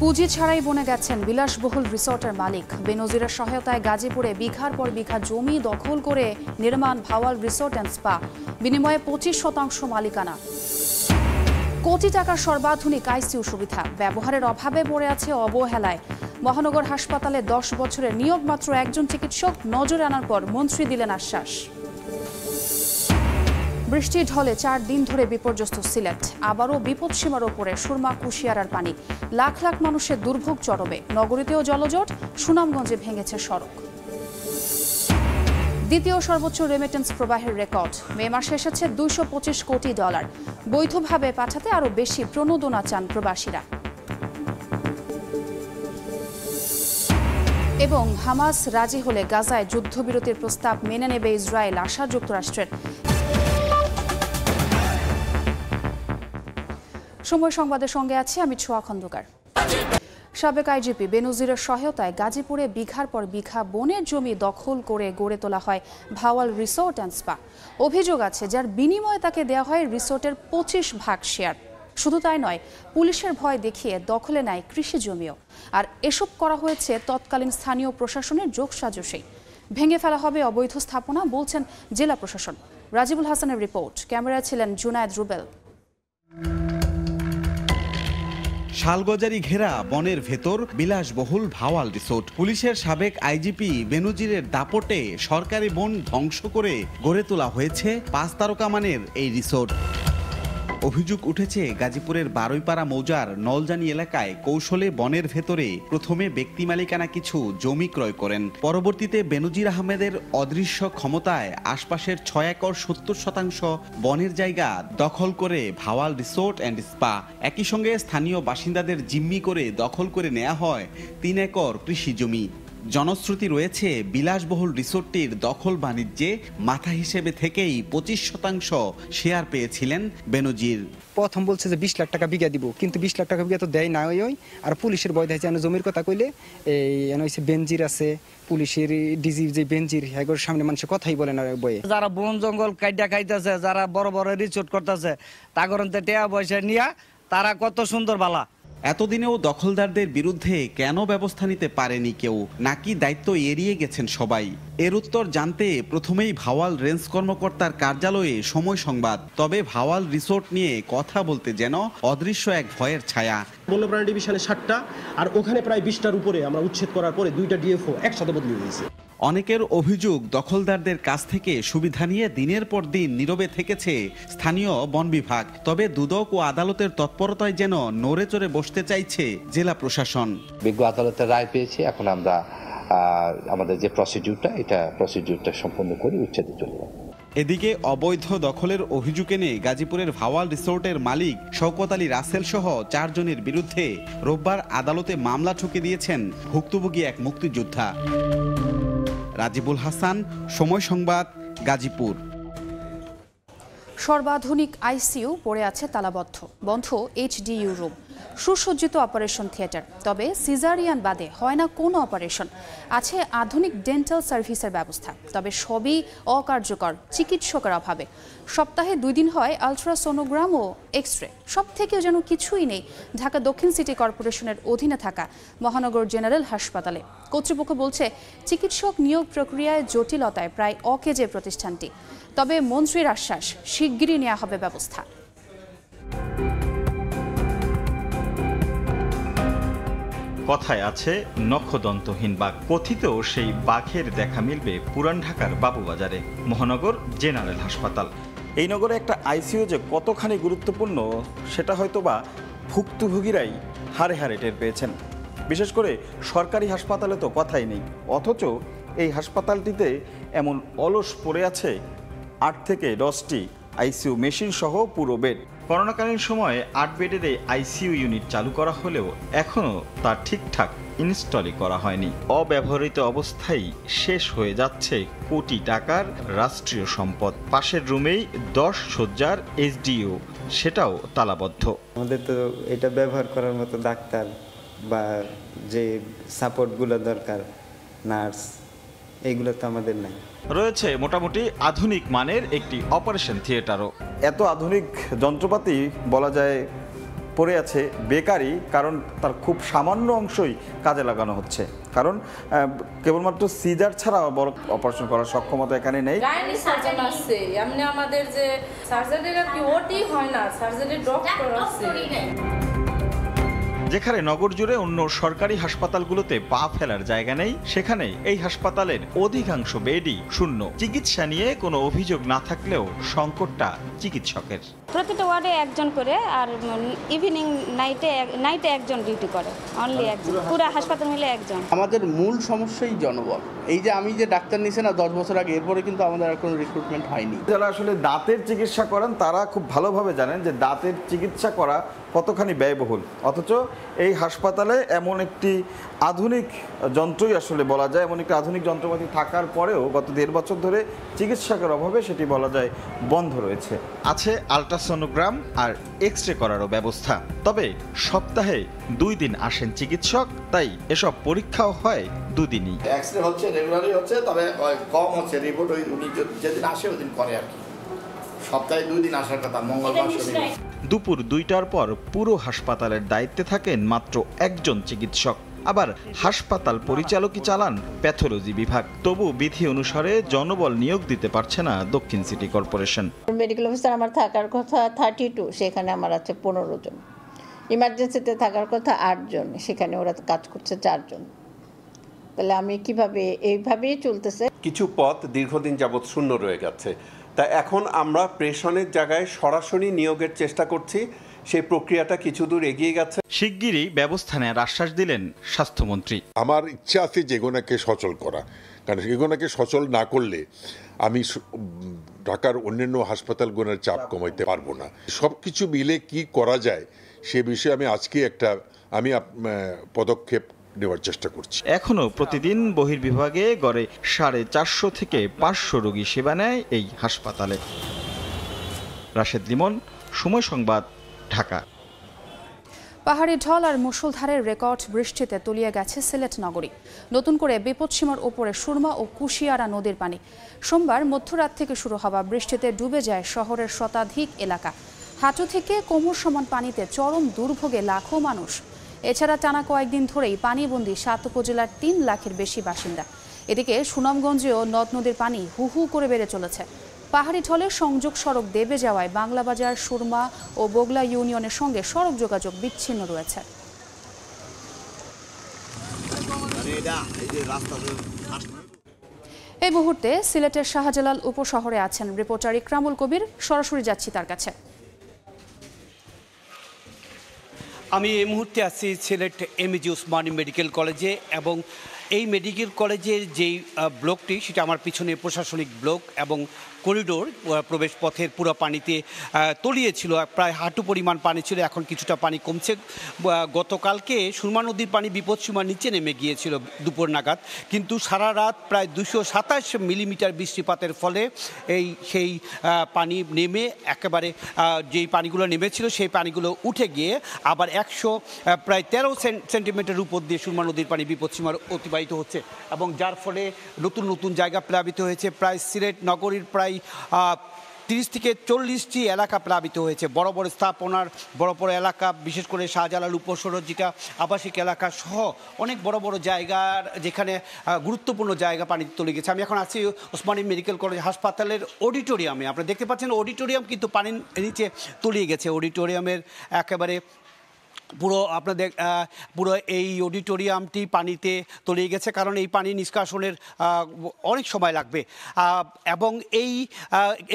পুঁজি ছাড়াই বনে গেছেন বিলাসবহুল রিসোর্টের মালিক। বেনজিরের সহায়তায় গাজীপুরে বিঘার পর বিঘা জমি দখল করে নির্মাণ ভাওয়াল রিসোর্ট অ্যান্ড স্পা, বিনিময়ে 25% মালিকানা। কোটি টাকার সর্বাধুনিক আইসিইউ সুবিধা ব্যবহারের অভাবে পড়ে আছে অবহেলায়। মহানগর হাসপাতালে 10 বছরের নিয়োগ মাত্র একজন চিকিৎসক, নজরে আনার পর মন্ত্রী দিলেন আশ্বাস। বৃষ্টির ঢলে 4 দিন ধরে বিপর্যস্ত সিলেট, আবারও বিপদসীমার ওপরে সুরমা কুশিয়ারার পানি। লাখ লাখ মানুষের দুর্ভোগ চরমে, নগরীতেও জলজট, সুনামগঞ্জে ভেঙেছে সড়ক। দ্বিতীয় সর্বোচ্চ রেমিটেন্স প্রবাহের রেকর্ড, মে মাসে এসেছে $225 কোটি। বৈধভাবে পাঠাতে আরও বেশি প্রণোদনা চান প্রবাসীরা। এবং হামাস রাজি হলে গাজায় যুদ্ধবিরতির প্রস্তাব মেনে নেবে ইসরায়েল, আশা যুক্তরাষ্ট্রের। সময় সংবাদের সঙ্গে আছি আমি ছোয়া খন্দকার। সাবেক আইজিপি বেনজিরের সহায়তায় গাজীপুরে বিঘার পর বিঘা বনের জমি দখল করে গড়ে তোলা হয় ভাওয়াল রিসোর্ট অ্যান্ড স্পা। অভিযোগ আছে যার বিনিময়ে তাকে দেওয়া হয় রিসোর্টের 25% শেয়ার। শুধু তাই নয়, পুলিশের ভয় দেখিয়ে দখলে নেয় কৃষি জমিও। আর এসব করা হয়েছে তৎকালীন স্থানীয় প্রশাসনের যোগসাজশেই। ভেঙে ফেলা হবে অবৈধ স্থাপনা বলছেন জেলা প্রশাসন। রাজিবুল হাসানের রিপোর্ট, ক্যামেরায় ছিলেন জুনায়েদ রুবেল। শালগজারি ঘেরা বনের ভেতর বিলাসবহুল ভাওয়াল রিসোর্ট। পুলিশের সাবেক আইজিপি বেনজিরের দাপটে সরকারি বন ধ্বংস করে গড়ে তোলা হয়েছে 5 তারকা মানের এই রিসোর্ট। অভিযোগ উঠেছে গাজীপুরের বারুইপাড়া মৌজার নলজানি এলাকায় কৌশলে বনের ভেতরে প্রথমে ব্যক্তি মালিকানা কিছু জমি ক্রয় করেন। পরবর্তীতে বেনজির আহমেদের অদৃশ্য ক্ষমতায় আশপাশের 6 একর 70% বনের জায়গা দখল করে ভাওয়াল রিসোর্ট অ্যান্ড স্পা। একই সঙ্গে স্থানীয় বাসিন্দাদের জিম্মি করে দখল করে নেওয়া হয় 3 একর কৃষি জমি। জনশ্রুতি রয়েছে বিলাসবহুল রিসোর্টটির দখল বাণিজ্যে মাথা হিসেবে থেকেই 25% শেয়ার পেয়েছিলেন বেনজির। প্রথম বলছে যে 20 লাখ টাকা বিঘা দিব, কিন্তু 20 লাখ টাকা বিঘা তো দেয় না। ওই আর পুলিশের ভয় দেয় জমির কথা কইলে এই বেনজির আছে, পুলিশের ডিজি যে বেনজির হ্যাগোর সামনে মানুষের কথাই বলে না বয়ে। যারা বন জঙ্গল কাইটা খাইতেছে, যারা বড় বড় রিসোর্ট করতেছে, তাগরন্তে টেয়া পয়সা নিয়া তারা কত সুন্দর বালা। এতদিনেও দখলদারদের বিরুদ্ধে কেন ব্যবস্থা নিতে পারেনি কেউ, নাকি দায়িত্ব এড়িয়ে গেছেন সবাই? এর উত্তর জানতে প্রথমেই ভাওয়াল রেঞ্জ কর্মকর্তার কার্যালয়ে সময় সংবাদ। তবে ভাওয়াল রিসোর্ট নিয়ে কথা বলতে যেন অদৃশ্য এক ভয়ের ছায়া। বন্যপ্রাণী ডিভিশনে 7টা, আর ওখানে প্রায় 20টার উপরে আমরা উচ্ছেদ করার পরে 2টা ডিএফও একসাথে বদলে দিয়েছি। অনেকের অভিযোগ দখলদারদের কাছ থেকে সুবিধা নিয়ে দিনের পর দিন নীরবে থেকেছে স্থানীয় বন বিভাগ। তবে দুদক ও আদালতের তৎপরতায় যেন নড়ে চড়ে বসতে চাইছে জেলা প্রশাসন। বিজ্ঞ আদালতের রায় পেয়েছি, এখন আমরা আমাদের যে প্রসিডিউরটা সম্পন্ন করে উচ্ছেদে চলে যাব। এদিকে অবৈধ দখলের অভিযোগ এনে গাজীপুরের ভাওয়াল রিসোর্টের মালিক শওকত আলী রাসেল সহ 4 জনের বিরুদ্ধে রোববার আদালতে মামলা ঠুকে দিয়েছেন ভুক্তভোগী এক মুক্তিযোদ্ধা। রাজিবুল হাসান, সময় সংবাদ, গাজীপুর। সর্বাধুনিক আইসিইউ পড়ে আছে তালাবদ্ধ, বন্ধ এইচডিইউ রুম, সুসজ্জিত অপারেশন থিয়েটার। তবে সিজারিয়ান বাদে হয় না কোনো অপারেশন। আছে আধুনিক ডেন্টাল সার্ভিসের ব্যবস্থা, তবে সবই অকার্যকর চিকিৎসকের অভাবে। সপ্তাহে 2 দিন হয় আলট্রাসোনোগ্রাম ও এক্স-রে। সব থেকেও যেন কিছুই নেই ঢাকা দক্ষিণ সিটি কর্পোরেশনের অধীনে থাকা মহানগর জেনারেল হাসপাতালে। কর্তৃপক্ষ বলছে চিকিৎসক নিয়োগ প্রক্রিয়ায় জটিলতায় প্রায় অকেজে প্রতিষ্ঠানটি। তবে মন্ত্রীর আশ্বাস, শিগগিরই নেওয়া হবে ব্যবস্থা। কথায় আছে নখদন্তহীন বাঘ, কথিত সেই বাঘের দেখা মিলবে পুরান ঢাকার বাবুবাজারে মহানগর জেনারেল হাসপাতাল। এই নগরে একটা আইসিইউ যে কতখানি গুরুত্বপূর্ণ সেটা হয়তোবা ভুক্তভোগীরাই হাড়ে হাড়ে টের পেয়েছেন। বিশেষ করে সরকারি হাসপাতালে তো কথাই নেই, অথচ এই হাসপাতালটিতে এমন অলস পড়ে আছে 8 থেকে 10টি আইসিইউ মেশিন সহ পুরো বেড। করোনাকালীন সময়ে 8 বেডের এই আইসিইউ ইউনিট চালু করা হলেও এখনও তা ঠিকঠাক ইনস্টলই করা হয়নি। অব্যবহৃত অবস্থায় শেষ হয়ে যাচ্ছে কোটি টাকার রাষ্ট্রীয় সম্পদ। পাশের রুমেই 10 শয্যার এইচডিইউ, সেটাও তালাবদ্ধ। আমাদের তো এটা ব্যবহার করার মতো ডাক্তার বা যে সাপোর্টগুলো দরকার, নার্স, এইগুলো তো আমাদের নাই। রয়েছে মোটামুটি আধুনিক মানের একটি অপারেশন থিয়েটারও। এত আধুনিক যন্ত্রপাতি বলা যায় পড়ে আছে বেকারি, কারণ তার খুব সামান্য অংশই কাজে লাগানো হচ্ছে। কারণ কেবলমাত্র সিজার ছাড়া বড় অপারেশন করার সক্ষমতা এখানে নেই। গাইনি সার্জন আছে, এমনি আমাদের যে সার্জারির কি ওটি হয় না, সার্জারি ডক্টর আছে। যেখানে নগর জুড়ে অন্য সরকারি হাসপাতালগুলোতে পা ফেলার জায়গা নেই, সেখানে এই হাসপাতালের অধিকাংশ বেডই শূন্য। চিকিৎসা নিয়ে কোনো অভিযোগ না থাকলেও সংকটটা চিকিৎসকের। প্রতিটা ওয়ার্ডে একজন করে, আর ইভিনিং নাইটে একজন ডিউটি করে, অনলি একজন, পুরো হাসপাতাল মিলে একজন। আমাদের মূল সমস্যাই জনবল। এই যে আমি যে ডাক্তার নিয়েছি না 10 বছর আগে, এরপরে কিন্তু আমাদের আর কোনো রিক্রুটমেন্ট হয়নি। যারা আসলে দাঁতের চিকিৎসা করেন তারা খুব ভালোভাবে জানেন যে দাঁতের চিকিৎসা করা কতখানি ব্যয়বহুল, অথচ এই হাসপাতালে এমন একটি আধুনিক যন্ত্রই আসলে বলা যায়, এমন একটি আধুনিক যন্ত্রপাতি থাকার পরেও গত 1.5 বছর ধরে চিকিৎসকের অভাবে সেটি বলা যায় বন্ধ রয়েছে। আছে আল্ট্রাসোনোগ্রাম আর এক্স-রে করারও ব্যবস্থা, তবে সপ্তাহে 2 দিন আসেন চিকিৎসক, তাই এসব পরীক্ষাও হয় 2 দিনই। এক্স-রে হচ্ছে, রেগুলারই হচ্ছে, তবে কম হচ্ছে রিপোর্ট। উনি যেদিন আসে ওই দিন করে আর কি। সপ্তাহে 2 দিন আসার কথা, মঙ্গলবার শনিবার। দুপুর 2টার পর পুরো হাসপাতালের দায়িত্বে থাকেন মাত্র একজন চিকিৎসক। আবার হাসপাতাল পরিচালকই চালান প্যাথোলজি বিভাগ। তবু বিধি অনুসারে জনবল নিয়োগ দিতে পারছে না দক্ষিণ সিটি কর্পোরেশন। মেডিকেল অফিসার আমার থাকার কথা 32, সেখানে আমার আছে 15 জন। ইমার্জেন্সিতে থাকার কথা 8 জন, সেখানে ওরা কাজ করছে 4 জন। তাহলে আমি কিভাবে, এইভাবেই চলতেছে। কিছু পদ দীর্ঘদিন যাবৎ শূন্য রয়ে গেছে, তা এখন আমরা প্রেষণের জায়গায় সরাসরি নিয়োগের চেষ্টা করছি। সেই প্রক্রিয়াটা কিছু দূর এগিয়ে গেছে। শিগগিরই ব্যবস্থা নেওয়ার আশ্বাস দিলেন স্বাস্থ্যমন্ত্রী। আমার ইচ্ছা আছে যে এগোনাকে সচল করা, কারণ এগোনাকে সচল না করলে আমি ঢাকার অন্যান্য হাসপাতালগুলোর চাপ কমাইতে পারবো না। সব কিছু মিলে কি করা যায় সে বিষয়ে আমি আজকে একটা পদক্ষেপ নেওয়ার চেষ্টা করছি। এখনো প্রতিদিন বহির্বিভাগে গড়ে 450 থেকে 500 রোগী সেবা নেয় এই হাসপাতালে। রাশেদ লিমন, সময় সংবাদ, ঢাকা। পাহাড়ি ঢল আর মুষলধারের রেকর্ড বৃষ্টিতে তলিয়ে গেছে সিলেট নগরী। নতুন করে বিপদসীমার উপরে সুরমা ও কুশিয়ারা নদীর পানি। সোমবার মধ্যরাত থেকে শুরু হওয়া বৃষ্টিতে ডুবে যায় শহরের শতাধিক এলাকা। হাঁটু থেকে কোমর সমান পানিতে চরম দুর্ভোগে লাখো মানুষ। এছাড়া টানা কয়েকদিন ধরেই পানিবন্দী 7 উপজেলার 3 লাখের বেশি বাসিন্দা। এদিকে সুনামগঞ্জেও নদ নদীর পানি হু হু করে বেড়ে চলেছে। পাহাড়ি ঢলে সংযোগ সড়ক দেবে যাওয়ায় বাংলাবাজার, সুরমা ও বগলা ইউনিয়নের সঙ্গে সড়ক যোগাযোগ বিচ্ছিন্ন রয়েছে। এই মুহূর্তে সিলেটের শাহজালাল উপশহরে আছেন রিপোর্টার ইকরামুল কবির। সরাসরি যাচ্ছি তার কাছে। আমি এই মুহূর্তে আছি সিলেট এমএজি ওসমানী মেডিকেল কলেজে, এবং এই মেডিকেল কলেজের যেই ব্লকটি সেটা আমার পিছনে প্রশাসনিক ব্লক এবং করিডোর প্রবেশ পথের পুরো পানিতে তলিয়েছিল। প্রায় হাঁটু পরিমাণ পানি ছিল, এখন কিছুটা পানি কমছে। গতকালকে সুরমা নদীর পানি বিপদসীমার নিচে নেমে গিয়েছিল দুপুর নাগাদ, কিন্তু সারা রাত প্রায় 227 মিলিমিটার বৃষ্টিপাতের ফলে সেই পানি নেমে একেবারে যেই পানিগুলো নেমেছিল সেই পানিগুলো উঠে গিয়ে আবার প্রায় 13 সেন্টিমিটার উপর দিয়ে সুরমা নদীর পানি বিপদসীমার অতিবাহিত হচ্ছে, এবং যার ফলে নতুন নতুন জায়গা প্লাবিত হয়েছে। প্রায় সিলেট নগরীর প্রায় 30 থেকে 40টি এলাকা প্লাবিত হয়েছে। বড় বড় স্থাপনার বড় বড় এলাকা, বিশেষ করে শাহজালাল উপশহর যেটা আবাসিক এলাকা সহ অনেক বড় বড় জায়গার যেখানে গুরুত্বপূর্ণ জায়গা পানিতে তলিয়ে গেছে। আমি এখন আছি ওসমানী মেডিকেল কলেজ হাসপাতালের অডিটোরিয়ামে। আপনারা দেখতে পাচ্ছেন অডিটোরিয়াম কিন্তু পানির নিচে তলিয়ে গেছে। অডিটোরিয়ামের একেবারে পুরো এই অডিটোরিয়ামটি পানিতে তলিয়ে গেছে, কারণ এই পানি নিষ্কাশনের অনেক সময় লাগবে। এবং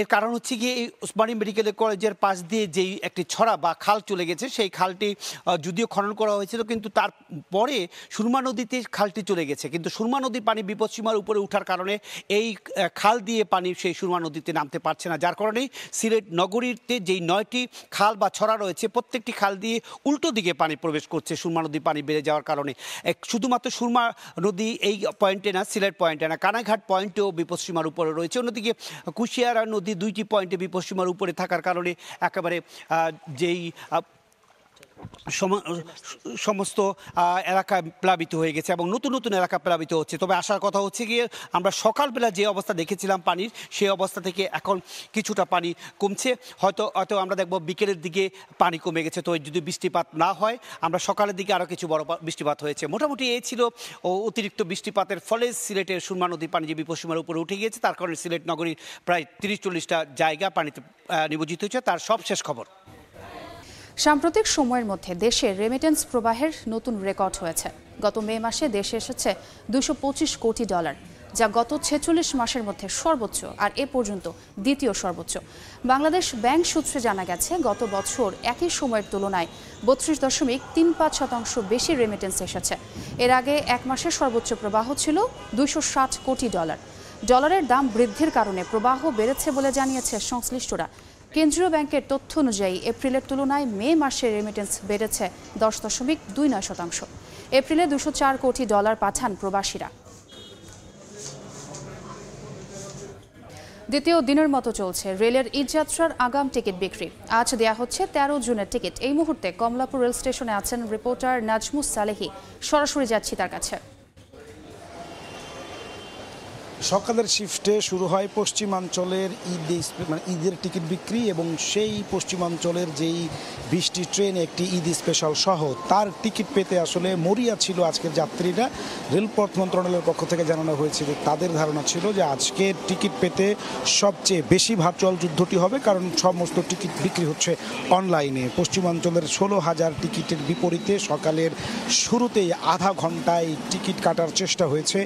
এর কারণ হচ্ছে গিয়ে এই ওসমানী মেডিকেল কলেজের পাশ দিয়ে যেই একটি ছড়া বা খাল চলে গেছে, সেই খালটি যদিও খনন করা হয়েছিল, কিন্তু তারপরে সুরমা নদীতে খালটি চলে গেছে। কিন্তু সুরমা নদীর পানি বিপদসীমার উপরে ওঠার কারণে এই খাল দিয়ে পানি সেই সুরমা নদীতে নামতে পারছে না, যার কারণেই সিলেট নগরীতে যেই 9টি খাল বা ছড়া রয়েছে প্রত্যেকটি খাল দিয়ে উল্টো দিকে পানি প্রবেশ করছে সুরমা নদীর পানি বেড়ে যাওয়ার কারণে। শুধুমাত্র সুরমা নদী এই পয়েন্টে না, সিলেট পয়েন্টে না, কানাইঘাট পয়েন্টেও বিপদসীমার উপরে রয়েছে। অন্যদিকে কুশিয়ারা নদী 2টি পয়েন্টে বিপদসীমার উপরে থাকার কারণে একেবারে যেই সমস্ত এলাকা প্লাবিত হয়ে গেছে এবং নতুন নতুন এলাকা প্লাবিত হচ্ছে। তবে আসার কথা হচ্ছে গিয়ে আমরা সকালবেলা যে অবস্থা দেখেছিলাম পানির, সেই অবস্থা থেকে এখন কিছুটা পানি কমছে। হয়তো আমরা দেখব বিকেলের দিকে পানি কমে গেছে। তো যদি বৃষ্টিপাত না হয়, আমরা সকালের দিকে আরও কিছু বড় বৃষ্টিপাত হয়েছে। মোটামুটি এই ছিল অতিরিক্ত বৃষ্টিপাতের ফলে সিলেটের সুরমা নদী পানিজীবী পশ্চিমার উপরে উঠে গিয়েছে। তার কারণে সিলেট নগরীর প্রায় 30-40টা জায়গা পানিতে নিমজ্জিত হয়েছে। তার সব শেষ খবর। সাম্প্রতিক সময়ের মধ্যে দেশে রেমিটেন্স প্রবাহের নতুন রেকর্ড হয়েছে। গত মে মাসে দেশে এসেছে $225 কোটি, যা গত 46 মাসের মধ্যে সর্বোচ্চ, আর এ পর্যন্ত দ্বিতীয় সর্বোচ্চ। বাংলাদেশ ব্যাংক সূত্রে জানা গেছে, গত বছর একই সময়ের তুলনায় 32.35% বেশি রেমিটেন্স এসেছে। এর আগে এক মাসে সর্বোচ্চ প্রবাহ ছিল $260 কোটি। ডলারের দাম বৃদ্ধির কারণে প্রবাহ বেড়েছে বলে জানিয়েছে সংশ্লিষ্টরা। কেন্দ্রীয় ব্যাংকের তথ্য অনুযায়ী এপ্রিলের তুলনায় মে মাসে রেমিটেন্স বেড়েছে 10.29%। এপ্রিলে $204 কোটি পাঠান প্রবাসীরা। দ্বিতীয় দিনের মতো চলছে রেলের ঈদযাত্রার আগাম টিকিট বিক্রি। আজ দেয়া হচ্ছে 13 জুনের টিকিট। এই মুহূর্তে কমলাপুর রেল স্টেশনে আছেন রিপোর্টার নাজমুস সালেহি। সরাসরি যাচ্ছি তার কাছে। সকালের শিফটে শুরু হয় পশ্চিমাঞ্চলের ঈদের টিকিট বিক্রি, এবং সেই পশ্চিমাঞ্চলের যেই 20টি ট্রেনে একটি ঈদ স্পেশাল সহ তার টিকিট পেতে আসলে মরিয়া ছিল আজকের যাত্রীরা। রেলপথ মন্ত্রণালয়ের পক্ষ থেকে জানানো হয়েছে যে তাদের ধারণা ছিল যে আজকের টিকিট পেতে সবচেয়ে বেশি ভার্চুয়াল যুদ্ধটি হবে, কারণ সমস্ত টিকিট বিক্রি হচ্ছে অনলাইনে। পশ্চিমাঞ্চলের 16,000 টিকিটের বিপরীতে সকালের শুরুতেই আধা ঘন্টায় টিকিট কাটার চেষ্টা হয়েছে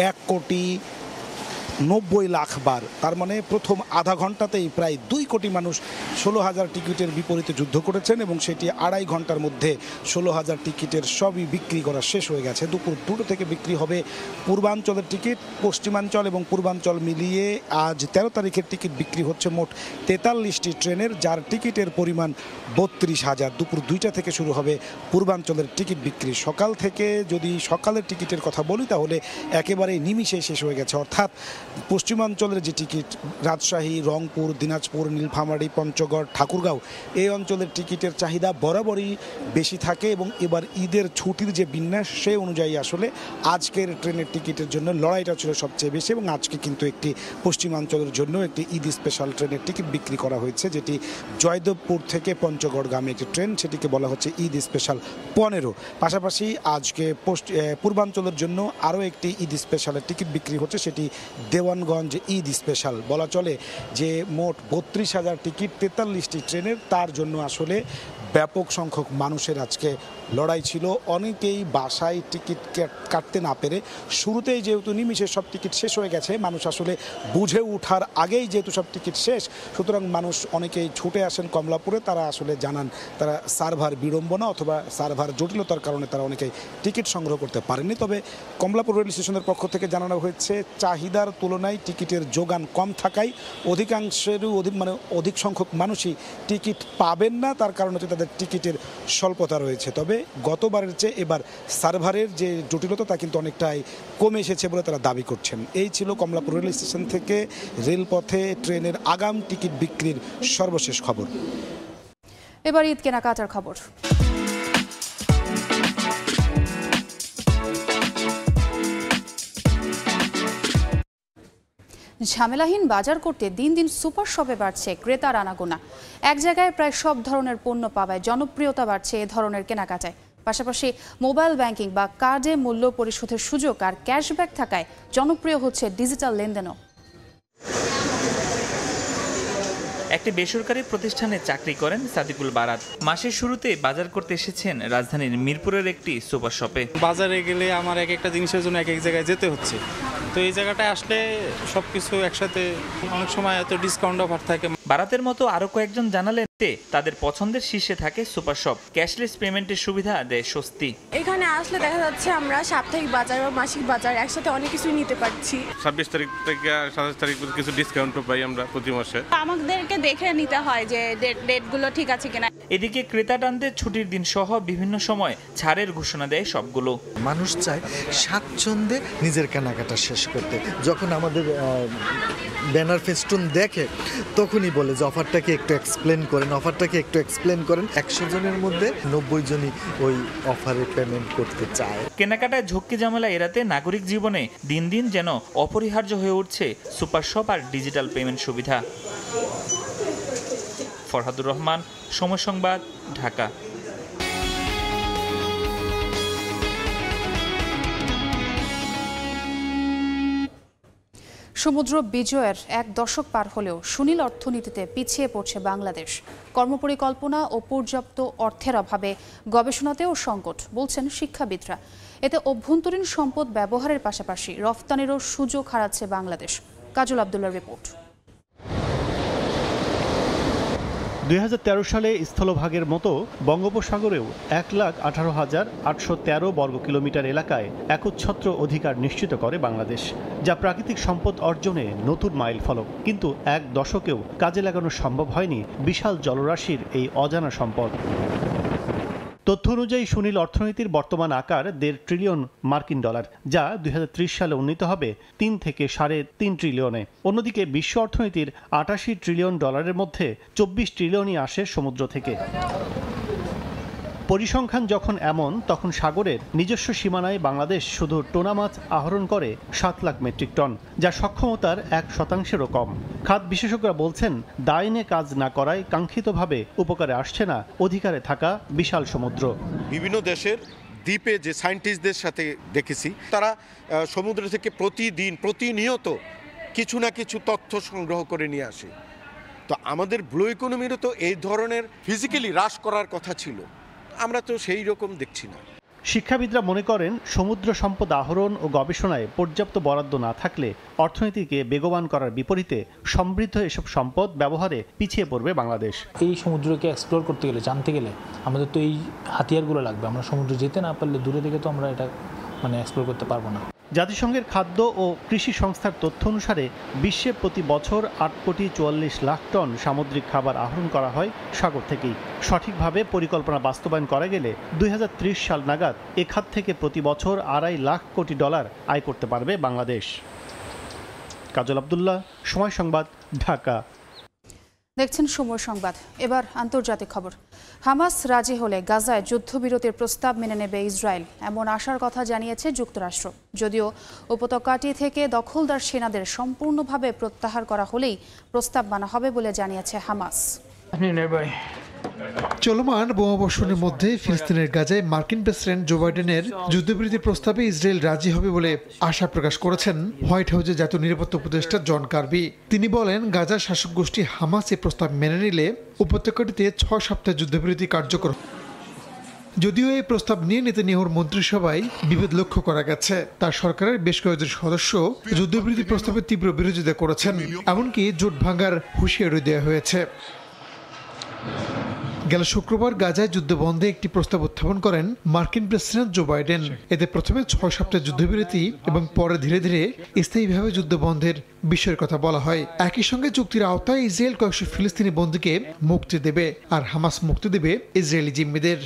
1,90,00,000 বার। তার মানে প্রথম আধা ঘন্টাতেই প্রায় 2 কোটি মানুষ 16,000 টিকিটের বিপরীতে যুদ্ধ করেছেন, এবং সেটি 2.5 ঘন্টার মধ্যে 16,000 টিকিটের সবই বিক্রি করা শেষ হয়ে গেছে। দুপুর 2টা থেকে বিক্রি হবে পূর্বাঞ্চলের টিকিট। পশ্চিমাঞ্চল এবং পূর্বাঞ্চল মিলিয়ে আজ 13 তারিখের টিকিট বিক্রি হচ্ছে মোট 43টি ট্রেনের, যার টিকিটের পরিমাণ 32,000। দুপুর 2টা থেকে শুরু হবে পূর্বাঞ্চলের টিকিট বিক্রি। সকাল থেকে যদি সকালের টিকিটের কথা বলি, তাহলে একেবারে নিমিষে শেষ হয়ে গেছে। অর্থাৎ পশ্চিমাঞ্চলের যে টিকিট, রাজশাহী, রংপুর, দিনাজপুর, নীলফামারী, পঞ্চগড়, ঠাকুরগাঁও, এই অঞ্চলের টিকিটের চাহিদা বরাবরই বেশি থাকে, এবং এবার ঈদের ছুটির যে বিন্যাস সে অনুযায়ী আসলে আজকের ট্রেনের টিকিটের জন্য লড়াইটা ছিল সবচেয়ে বেশি। এবং আজকে কিন্তু একটি পশ্চিমাঞ্চলের জন্য একটি ঈদ স্পেশাল ট্রেনের টিকিট বিক্রি করা হয়েছে, যেটি জয়দেবপুর থেকে পঞ্চগড়গামী একটি ট্রেন, সেটিকে বলা হচ্ছে ঈদ স্পেশাল 15। পাশাপাশি আজকে পূর্বাঞ্চলের জন্য আরও একটি ঈদ স্পেশালের টিকিট বিক্রি হচ্ছে, সেটি দেওয়ানগঞ্জ ঈদ স্পেশাল। বলা চলে যে মোট 32,000 টিকিট 43টি ট্রেনের, তার জন্য আসলে ব্যাপক সংখ্যক মানুষের আজকে লড়াই ছিল। অনেকেই বাসায় টিকিট কাটতে না পেরে শুরুতেই যেহেতু নিমিষে সব টিকিট শেষ হয়ে গেছে, মানুষ আসলে বুঝে ওঠার আগেই যেহেতু সব টিকিট শেষ, সুতরাং মানুষ অনেকেই ছুটে আসেন কমলাপুরে। তারা আসলে জানান তারা সার্ভার বিড়ম্বনা অথবা সার্ভার জটিলতার কারণে তারা অনেকেই টিকিট সংগ্রহ করতে পারেনি। তবে কমলাপুর রেল স্টেশনের পক্ষ থেকে জানানো হয়েছে চাহিদার তুলনায় টিকিটের যোগান কম থাকায় অধিকাংশেরও অধিক সংখ্যক মানুষই টিকিট পাবেন না, তার কারণ হচ্ছে তাদের টিকিটের স্বল্পতা রয়েছে। তবে গতবারের চেয়ে এবার সার্ভারের যে জটিলতা তা কিন্তু অনেকটাই কমে এসেছে বলে তারা দাবি করছেন। এই ছিল কমলাপুর রেল স্টেশন থেকে রেলপথে ট্রেনের আগাম টিকিট বিক্রির সর্বশেষ খবর। এবার ঈদ কেনাকাটার খবর। ঝামেলাহীন বাজার করতে দিন দিন সুপার শপে বাড়ছে ক্রেতার আনাগোনা। এক জায়গায় প্রায় সব ধরনের পণ্য পাওয়ায় জনপ্রিয়তা বাড়ছে এ ধরনের কেনাকাটায়। পাশাপাশি মোবাইল ব্যাংকিং বা কার্ডে মূল্য পরিশোধের সুযোগ আর ক্যাশব্যাক থাকায় জনপ্রিয় হচ্ছে ডিজিটাল লেনদেনও। একটি বেসরকারি প্রতিষ্ঠানে চাকরি করেন সাদিকুল বারাত। মাসের শুরুতে বাজার করতে এসেছেন রাজধানীর মিরপুরের একটি সুপার শপে। বাজারে গেলে আমার এক একটা জিনিসের জন্য এক এক জায়গায় যেতে হচ্ছে, তো এই জায়গাটায় আসলে সবকিছু একসাথে অনেক সময় এত ডিসকাউন্ট অফার থাকে। বারাতের মতো আরো কয়েকজন জানালেন তাদের পছন্দের শীর্ষে থাকে সুপার শপ। ক্যাশলেস পেমেন্টের সুবিধা দেয় স্বস্তি। এখানে আসলে দেখা যাচ্ছে আমরা সাপ্তাহিক বাজার বা মাসিক বাজার একসাথে অনেক কিছু নিতে পারছি। 26 তারিখ থেকে 27 তারিখ কিছু ডিসকাউন্টও পাই আমরা প্রতি মাসে। আমাদেরকে দেখে নিতে হয় যে ডেটগুলো ঠিক আছে কিনা। এদিকে ক্রেতা টানতে ছুটির দিন সহ বিভিন্ন সময় ছাড়ের ঘোষণা দেয় সবগুলো। মানুষ চায় স্বাচ্ছন্দ্যে নিজের কেনাকাটা শেষ করতে। যখন আমাদের ব্যানার ফেস্টুন দেখে তখনই বলে যে অফারটাকে একটু এক্সপ্লেন করেন, 100 জনের মধ্যে 90 জনই ওই অফারে পেমেন্ট করতে চায়। কেনাকাটায় ঝক্কি ঝামেলা এড়াতে নাগরিক জীবনে দিন দিন যেন অপরিহার্য হয়ে উঠছে সুপার শপ আর ডিজিটাল পেমেন্ট সুবিধা। ফরহাদুর রহমান, সময় সংবাদ, ঢাকা। সমুদ্র বিজয়ের 1 দশক পার হলেও সুনীল অর্থনীতিতে পিছিয়ে পড়ছে বাংলাদেশ। কর্মপরিকল্পনা ও পর্যাপ্ত অর্থের অভাবে গবেষণাতেও সংকট বলছেন শিক্ষাবিদরা। এতে অভ্যন্তরীণ সম্পদ ব্যবহারের পাশাপাশি রফতানিরও সুযোগ হারাচ্ছে বাংলাদেশ। কাজল আব্দুল্লাহর রিপোর্ট। 2013 সালে স্থলভাগের মতো বঙ্গোপসাগরেও 1,18,813 বর্গ কিলোমিটার এলাকায় একচ্ছত্র অধিকার নিশ্চিত করে বাংলাদেশ, যা প্রাকৃতিক সম্পদ অর্জনে নতুন মাইল ফলক। কিন্তু 1 দশকেও কাজে লাগানো সম্ভব হয়নি বিশাল জলরাশির এই অজানা সম্পদ। তথ্য অনুযায়ী সুনীল অর্থনীতির বর্তমান আকার $1.5 ট্রিলিয়ন মার্কিন ডলার, যা 2030 সালে উন্নীত হবে 3 থেকে 3.5 ট্রিলিয়নে। অন্যদিকে বিশ্ব অর্থনীতির $88 ট্রিলিয়ন ডলারের মধ্যে 24 ট্রিলিয়নই আসে সমুদ্র থেকে। পরিসংখ্যান যখন এমন, তখন সাগরের নিজস্ব সীমানায় বাংলাদেশ শুধু টোনা মাছ আহরণ করে 7 লাখ মেট্রিক টন, যা সক্ষমতার 1%-ও কম। খাত বিশেষজ্ঞরা বলছেন, দায়নে কাজ না করায় কাঙ্ক্ষিতভাবে উপকারে আসছে না অধিকারে থাকা বিশাল সমুদ্র। বিভিন্ন দেশের দ্বীপে যে সায়েন্টিস্টদের সাথে দেখেছি, তারা সমুদ্র থেকে প্রতিনিয়ত কিছু না কিছু তথ্য সংগ্রহ করে নিয়ে আসে। তো আমাদের ব্লু ইকোনমিরও তো এই ধরনের ফিজিক্যালি হ্রাস করার কথা ছিল, আমরা তো সেই রকম দেখছি না। শিক্ষাবিদরা মনে করেন, সমুদ্র সম্পদ আহরণ ও গবেষণায় পর্যাপ্ত বরাদ্দ না থাকলে অর্থনীতিকে বেগবান করার বিপরীতে সমৃদ্ধ এসব সম্পদ ব্যবহারে পিছিয়ে পড়বে বাংলাদেশ। এই সমুদ্রকে এক্সপ্লোর করতে গেলে, জানতে গেলে আমাদের তো এই হাতিয়ারগুলো লাগবে। আমরা সমুদ্র যেতে না পারলে দূরে থেকে তো আমরা এটা এক্সপ্লোর করতে পারবো না। জাতিসংঘের খাদ্য ও কৃষি সংস্থার তথ্য অনুসারে বিশ্বে প্রতি বছর 8.44 লাখ টন সামুদ্রিক খাবার আহরণ করা হয় সাগর থেকেই। সঠিকভাবে পরিকল্পনা বাস্তবায়ন করা গেলে 2030 সাল নাগাদ এ খাত থেকে প্রতি বছর $2.5 লাখ কোটি আয় করতে পারবে বাংলাদেশ। কাজল আব্দুল্লাহ, সময় সংবাদ, ঢাকা। দেখছেন সময় সংবাদ। এবার আন্তর্জাতিক খবর। হামাস রাজি হলে গাজায় যুদ্ধবিরতির প্রস্তাব মেনে নেবে ইসরায়েল, এমন আশার কথা জানিয়েছে যুক্তরাষ্ট্র। যদিও উপত্যকাটি থেকে দখলদার সেনাদের সম্পূর্ণভাবে প্রত্যাহার করা হলেই প্রস্তাব মানা হবে বলে জানিয়েছে হামাস। চলমান বোমাবর্ষণের মধ্যে ফিলিস্তিনের গাজায় মার্কিন প্রেসিডেন্ট জো বাইডেনের যুদ্ধবিরতির প্রস্তাবে ইসরায়েল রাজি হবে বলে আশা প্রকাশ করেছেন হোয়াইট হাউসের জাতীয় নিরাপত্তা উপদেষ্টা জন কার্বি। তিনি বলেন, গাজার শাসক গোষ্ঠী হামাস এই প্রস্তাব মেনে নিলে উপত্যকাটিতে 6 সপ্তাহ যুদ্ধবিরতি কার্যকর। যদিও এই প্রস্তাব নিয়ে নেতানিয়াহুর মন্ত্রিসভায় বিভেদ লক্ষ্য করা গেছে। তার সরকারের বেশ কয়েকজন সদস্য যুদ্ধবিরতি প্রস্তাবের তীব্র বিরোধিতা করেছেন, এমনকি জোট ভাঙার হুঁশিয়ারি দেওয়া হয়েছে। গেল শুক্রবার গাজায় যুদ্ধ বন্ধে একটি প্রস্তাব উত্থাপন করেন মার্কিন প্রেসিডেন্ট জো বাইডেন। এতে প্রথমে 6 সপ্তাহ যুদ্ধবিরতি এবং পরে ধীরে ধীরে স্থায়ীভাবে যুদ্ধ বন্ধের বিষয়ের কথা বলা হয়। একই সঙ্গে চুক্তির আওতায় ইসরায়েল কয়েকশো ফিলিস্তিনি বন্দীকে মুক্তি দেবে, আর হামাস মুক্তি দেবে ইসরায়েলি জিম্মিদের।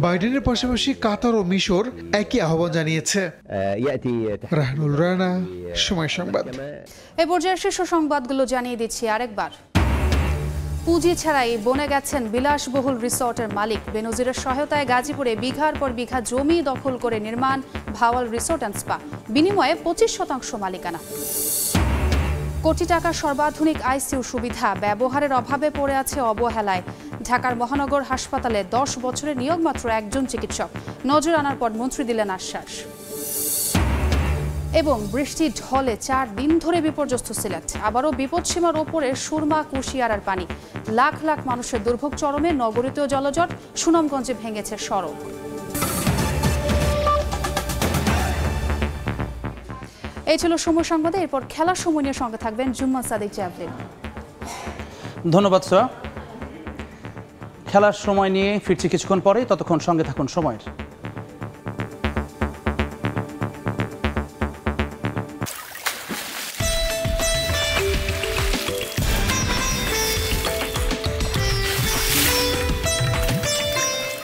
বাইডেনের পাশাপাশি কাতার ও মিশর একই আহ্বান জানিয়েছে। রাহানুল রানা, সময় সংবাদ। এ পর্যায়ে শীর্ষ সংবাদগুলো জানিয়ে দিচ্ছি আরেকবার। পুঁজি ছাড়াই বনে গেছেন বিলাসবহুল রিসর্টের মালিক। বেনজিরের সহায়তায় গাজীপুরে বিঘার পর বিঘা জমি দখল করে নির্মাণ ভাওয়াল রিসোর্ট অ্যান্ড স্পা, বিনিময়ে 25% মালিকানা। কোটি টাকার সর্বাধুনিক আইসিইউ সুবিধা ব্যবহারের অভাবে পড়ে আছে অবহেলায়। ঢাকার মহানগর হাসপাতালে 10 বছরে নিয়োগ মাত্র একজন চিকিৎসক, নজর আনার পর মন্ত্রী দিলেন আশ্বাস। এবং বৃষ্টির ঢলে 4 দিন ধরে বিপর্যস্ত সিলেট, আবারও বিপদসীমার ওপরে সুরমা কুশিয়ারার পানি। লাখ লাখ মানুষের দুর্ভোগ চরমে, নগরীতেও জলজট, সুনামগঞ্জে ভেঙেছে সড়ক। এই ছিল সময় সংবাদে। এরপর খেলার সময় নিয়ে সঙ্গে থাকবেন জুম্মান সাদিক জ্যাভলিন। ধন্যবাদ সোয়া। খেলার সময় নিয়ে ফিরছি কিছুক্ষণ পরে, ততক্ষণ সঙ্গে থাকুন সময়ের।